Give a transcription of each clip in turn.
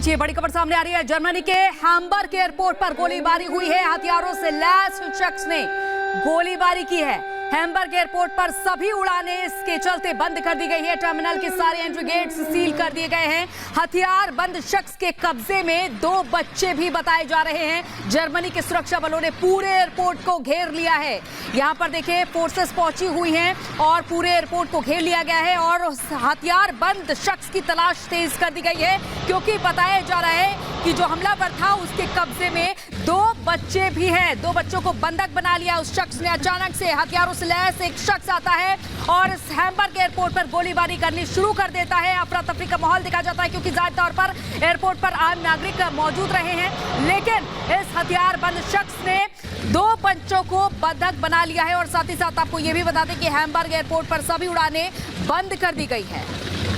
लीजिए, बड़ी खबर सामने आ रही है। जर्मनी के हैम्बर्ग एयरपोर्ट पर गोलीबारी हुई है। हथियारों से लैस शख्स ने गोलीबारी की है। हैम्बर्ग एयरपोर्ट पर सभी उड़ानें इसके चलते बंद कर दी गई है। टर्मिनल के सारे एंट्री गेट्स सील कर दिए गए हैं। हथियार बंद शख्स के कब्जे में 2 बच्चे भी बताए जा रहे हैं। जर्मनी के सुरक्षा बलों ने पूरे एयरपोर्ट को घेर लिया है। यहाँ पर देखिए, फोर्सेस पहुंची हुई हैं और पूरे एयरपोर्ट को घेर लिया गया है और हथियार बंद शख्स की तलाश तेज कर दी गई है, क्योंकि बताया जा रहा है कि जो हमलावर था उसके कब्जे में 2 बच्चे भी हैं। 2 बच्चों को बंधक बना लिया उस शख्स ने। अचानक से हथियारों से लैस एक शख्स आता है और इस हैम्बर्ग एयरपोर्ट पर गोलीबारी करनी शुरू कर देता है। अफरा तफरी का माहौल देखा जाता है, क्योंकि जाहिर तौर पर एयरपोर्ट पर आम नागरिक मौजूद रहे हैं, लेकिन इस हथियार बंद शख्स ने 2 बच्चों को बंधक बना लिया है। और साथ ही साथ आपको यह भी बता दें कि हैम्बर्ग एयरपोर्ट पर सभी उड़ानें बंद कर दी गई है।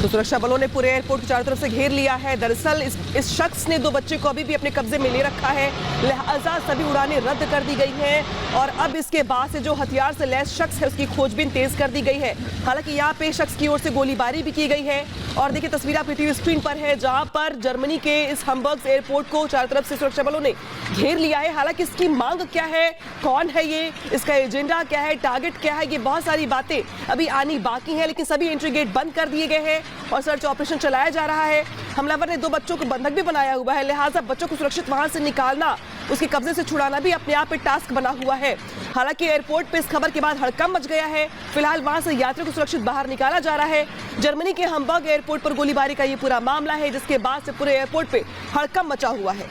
तो सुरक्षा बलों ने पूरे एयरपोर्ट को चारों तरफ से घेर लिया है। दरअसल इस शख्स ने 2 बच्चे को अभी भी अपने कब्जे में ले रखा है, लिहाजा सभी उड़ानें रद्द कर दी गई हैं और अब इसके बाद से जो हथियार से लैस शख्स है उसकी खोजबीन तेज कर दी गई है। हालांकि यहाँ पे शख्स की ओर से गोलीबारी भी की गई है और देखिए, तस्वीर आपकी टीवी स्क्रीन पर है, जहां पर जर्मनी के इस हैम्बर्ग एयरपोर्ट को चारों तरफ से सुरक्षा बलों ने घेर लिया है। हालांकि इसकी मांग क्या है, कौन है ये, इसका एजेंडा क्या है, टारगेट क्या है, ये बहुत सारी बातें अभी आनी बाकी है, लेकिन सभी एंट्री गेट बंद कर दिए गए हैं और सर्च ऑपरेशन चलाया जा रहा है। हमलावर ने 2 बच्चों को बंधक भी बनाया हुआ है, लिहाजा बच्चों को सुरक्षित वहां से निकालना, उसके कब्जे से छुड़ाना भी अपने आप में टास्क बना हुआ है। हालांकि एयरपोर्ट पे इस खबर के बाद हड़कंप मच गया है। फिलहाल वहां से यात्रियों को सुरक्षित बाहर निकाला जा रहा है। जर्मनी के हैम्बर्ग एयरपोर्ट पर गोलीबारी का ये पूरा मामला है, जिसके बाद से पूरे एयरपोर्ट पे हड़कंप मचा हुआ है।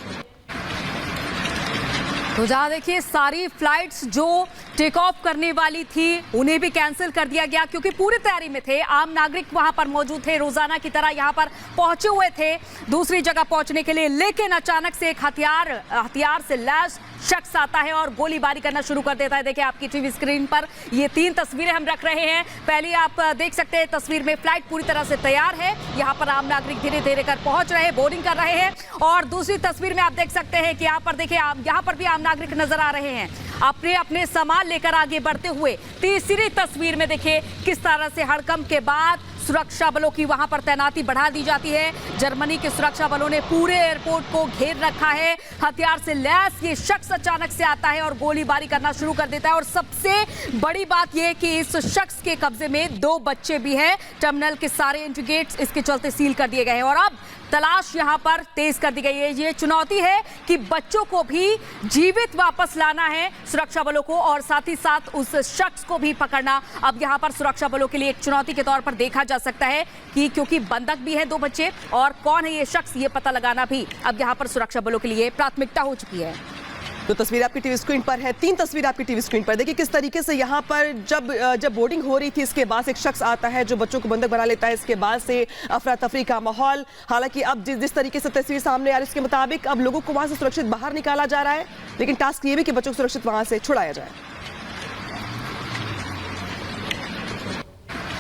तो जहां देखिए, सारी फ्लाइट्स जो टेक ऑफ करने वाली थी उन्हें भी कैंसिल कर दिया गया, क्योंकि पूरी तैयारी में थे। आम नागरिक वहां पर मौजूद थे, रोजाना की तरह यहां पर पहुंचे हुए थे दूसरी जगह पहुंचने के लिए, लेकिन अचानक से एक हथियार से लैस शख्स आता है और गोलीबारी करना शुरू कर देता है। देखिए, आपकी टीवी स्क्रीन पर ये 3 तस्वीरें हम रख रहे हैं। पहली आप देख सकते हैं तस्वीर में फ्लाइट पूरी तरह से तैयार है, यहाँ पर आम नागरिक धीरे धीरे कर पहुंच रहे हैं, बोर्डिंग कर रहे हैं। और दूसरी तस्वीर में आप देख सकते हैं कि यहाँ पर देखिए, यहाँ पर भी आम नागरिक नजर आ रहे हैं अपने अपने सामान लेकर आगे बढ़ते हुए। तीसरी तस्वीर में देखिए किस तरह से हड़कंप के बाद सुरक्षा बलों की वहां पर तैनाती बढ़ा दी जाती है। जर्मनी के सुरक्षा बलों ने पूरे एयरपोर्ट को घेर रखा है। हथियार से लैस ये शख्स अचानक से आता है और गोलीबारी करना शुरू कर देता है। और सबसे बड़ी बात यह कि इस शख्स के कब्जे में 2 बच्चे भी हैं। टर्मिनल के सारे एंट्री गेट्स इसके चलते सील कर दिए गए हैं और अब तलाश यहां पर तेज कर दी गई है। ये चुनौती है कि बच्चों को भी जीवित वापस लाना है सुरक्षा बलों को, और साथ ही साथ उस शख्स को भी पकड़ना अब यहां पर सुरक्षा बलों के लिए एक चुनौती के तौर पर देखा जा सकता है, कि क्योंकि बंधक भी है 2 बच्चे और कौन है ये शख्स, ये पता लगाना भी अब यहां पर सुरक्षा बलों के लिए प्राथमिकता हो चुकी है। तो तस्वीर आपकी टीवी स्क्रीन पर है, 3 तस्वीर आपकी टीवी स्क्रीन पर। देखिए किस तरीके से यहाँ पर जब बोर्डिंग हो रही थी, इसके बाद एक शख्स आता है जो बच्चों को बंधक बना लेता है। इसके बाद से अफरा तफरी का माहौल। हालांकि अब जिस तरीके से तस्वीर सामने आ रही है, उसके मुताबिक अब लोगों को वहां से सुरक्षित बाहर निकाला जा रहा है, लेकिन टास्क ये भी कि बच्चों को सुरक्षित वहां से छुड़ाया जाए।